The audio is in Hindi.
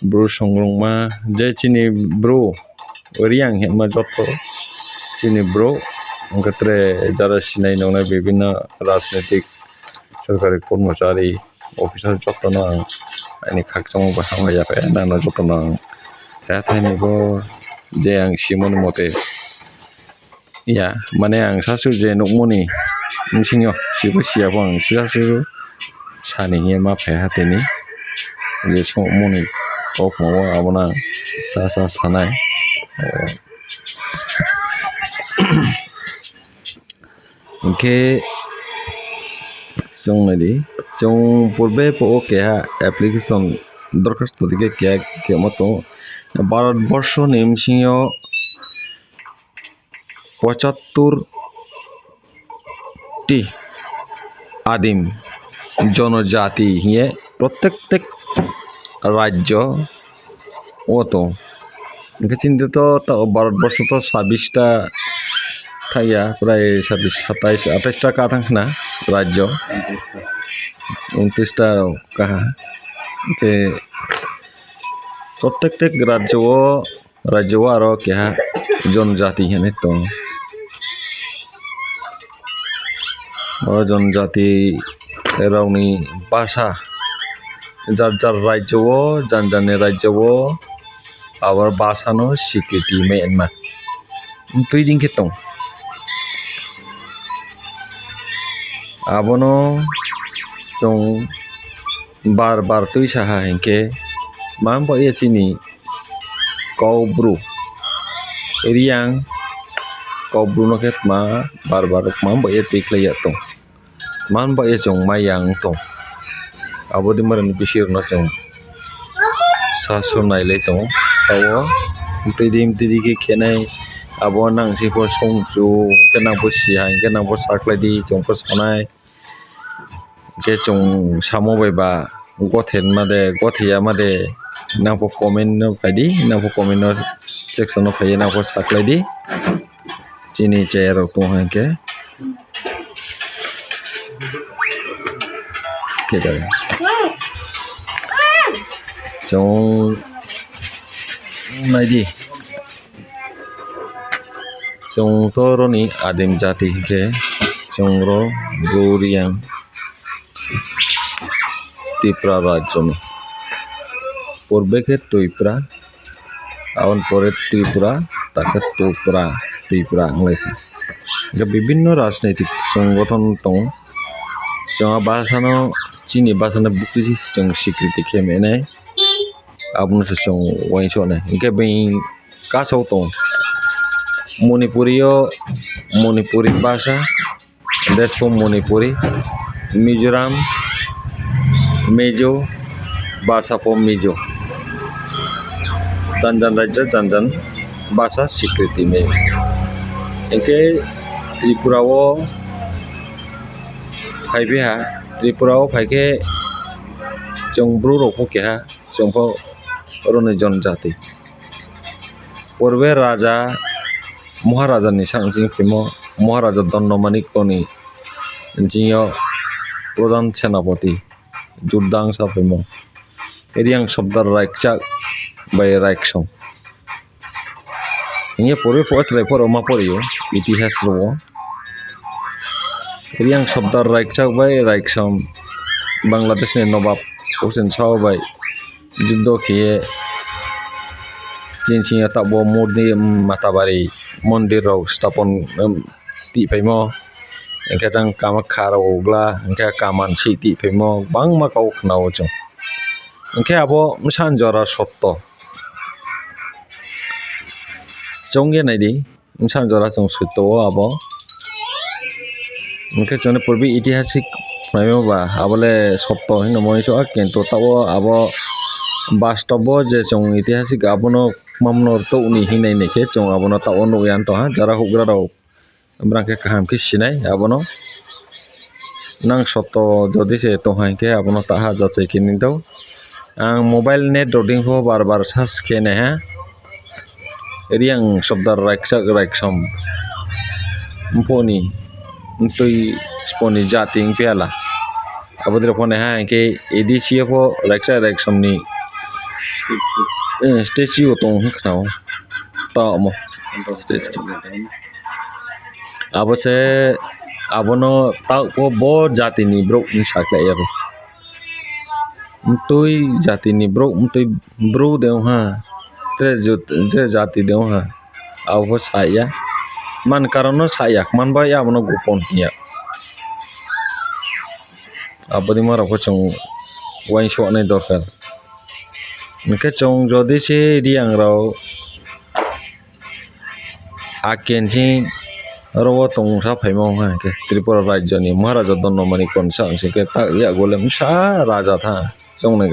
bro songrongma je chini bro oriang hema joto chini bro ngatre jara sinai nongnai bibinno rajnitik সরকারি কর্মচারী অফিসার যতন আইনি খাকচামো বাহামা যাবে নানা যতন হাথাইনিবো যে आं सिमोन मते या माने आं सासु जे नकमनि नसिङो सिबो सियाबो आं सियासु सानिनि माफे हाथेनि जे समनि कखमाव आबना सा सानाय इनके जोंनायदि जों पूर्वे पो के एप्लीकेशन दरखास्त दिके के मतो भारतबर्ष नेमसिङो 75টি আদিম জনজাতি হিয়ে প্রত্যেক রাজ্য অতো इनके चिंतित तो भारतबर्ष तो 26টা थाया प्राय 26 27 28টা काथांखना राज्य 29টা कहा के प्रत्येक राज्य आरो क्या जनजाति हेने तो जनजाति रावनि भाषा जार राज्य जान राज्य आवर भाषा नो स्वीकृति मेनमा तुइदिं के तो आबनो जों बार तुइ साहा हेंके माम बये चिनि कौब्रु रियां कौब्रु नो खेत मा बार माम बये टिक्लैया तो मान बये जों मायांग तो आबोदि मरन बिसिर न जों सासु नायले तो तावो तिदि के खेनाय आबो नांसि फो संजु केनाबो सिहाय केनाबो साख्लायदि जोंफो सानाय के जों सामो बायबा गथेन मादे गथेया मादे नाफो कमेन्ट फायदि नाफो कमेन्ट सेक्सन फाय नाफो साख्लायदि चिनि चेयर तो हांके केदा जों नायदि जों तोरनि आदिम जाति के जोंरो गोरियां त्रिपुरा राज्य में पूर्वे के त्रिपुरा आवन परे त्रिपुरा ताके त्रिपुरा अंग्लेखा विभिन्न राजनैतिक संगठन दं जोंहा भाषानो चीनी भाषानो बुकि जों स्वीकृति खेमेने आबुन जों वाइसने इनके बै कासाव दं मणिपुरी भाषा देशफो मणिपुरी मिजोराम मेजो भाषा फो मिजो जानजान राज्य जानजान भाषा स्वीकृति में इनके त्रिपुराओ फाइके जों ब्रु रोखो केहा जोंफो रने जनजाति पूर्वे राजा महाराजा नि सांजिं फिमो महाराजा दन्नमानिकनि जियो प्रधान सेनापति जुद्धां साफिमो एरियां शब्द राइकचाक बाय राइकसं ये पूर्वे पत्र फरमा परियो इतिहास रो एरियां शब्द राइकचाक बाय राइकसं बांग्लादेश नि नवाब हुसैन शाह बाय जुद्ध खिए जिनसिया ताबो मोदनि माताबारि मन्दिर स्थापन तिफाइमो इनके जों कामाख्या रावग्ला इनके कामान सिति फैमो बांमा गाव खनाव जों इनके आबो सानजरा सत्त जोंगे नायदि सानजरा जों सत्त आबो इनके जों पूर्वी ऐतिहासिक मायबा आबले सत्त हिन मनिसो किन्तु ताबो आबो वास्तव जे जों ऐतिहासिक आबनो मामनर तो उनि हिनाय नेके जों आबनो ताबो नयान तो जरा हुग्रा राव ब्रांके कहम कि सिनाय आबनो नां सत्त जदि से तो हांके आबनो ताहा जासे किनितो आं मोबाइल नेट रोडिंग हो बार सास खेने है रियां शब्द राइकसम फोनी तुई स्पोनी जातिं पेला आबोद्र phone हांके एडीसीएफओ राइकसमनि statue tong khnaw ta mo abose abono ta ko bo jati ni brok ni sakla ya mtui jati ni brok mtui bro de ha tre jati de ha abo saya man karono sayak man ba ya mono gopon ya abodi mara ko chong wain so nei dorkar meke chong jodi se riang rao aken si rawa tong sa phaimong ha ke Tripura rajya ni Maharaja Dhanamani konsa se ke ta ya golem sa raja tha chong ne